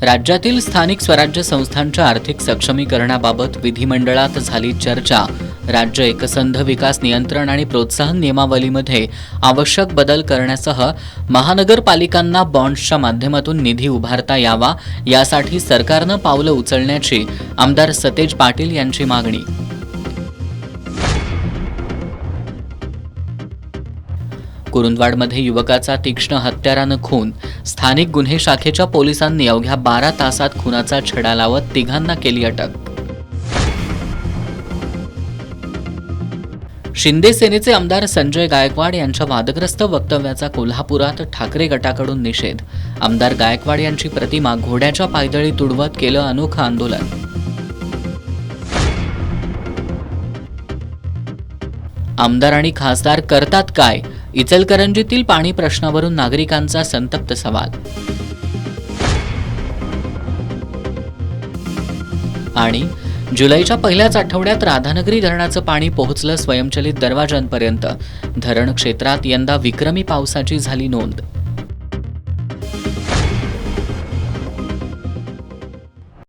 राज्यातील स्थानिक स्वराज्य संस्थांच्या आर्थिक सक्षमीकरणाबाबत विधिमंडळात झाली चर्चा। राज्य एकसंध विकास नियंत्रण आणि प्रोत्साहन नियमावलीमध्ये आवश्यक बदल करण्यासह महानगरपालिकांना बॉन्ड्सच्या माध्यमातून निधी उभारता यावा यासाठी सरकारनं पावलं उचलण्याची आमदार सतेज पाटील यांची मागणी। कुरुंदवाडमध्ये युवकाचा तीक्ष्ण हत्यारानं खून। स्थानिक गुन्हे शाखेच्या पोलिसांनी अवघ्या 12 तासात खुनाचा छडा लावत तिघांना केली अटक। शिंदे सेनेचे आमदार संजय गायकवाड यांच्या वादग्रस्त वक्तव्याचा कोल्हापुरात ठाकरे गटाकडून निषेध। आमदार गायकवाड यांची प्रतिमा घोड्याच्या पायदळी तुडवत केलं अनोखं आंदोलन। आमदार आणि खासदार करतात काय? इचलकरंजीतील पाणी प्रश्नावरून नागरिकांचा संतप्त सवाल। आणि जुलैच्या पहिल्याच आठवड्यात राधानगरी धरणाचं पाणी पोहोचलं स्वयंचलित दरवाजांपर्यंत। धरण क्षेत्रात यंदा विक्रमी पावसाची झाली नोंद।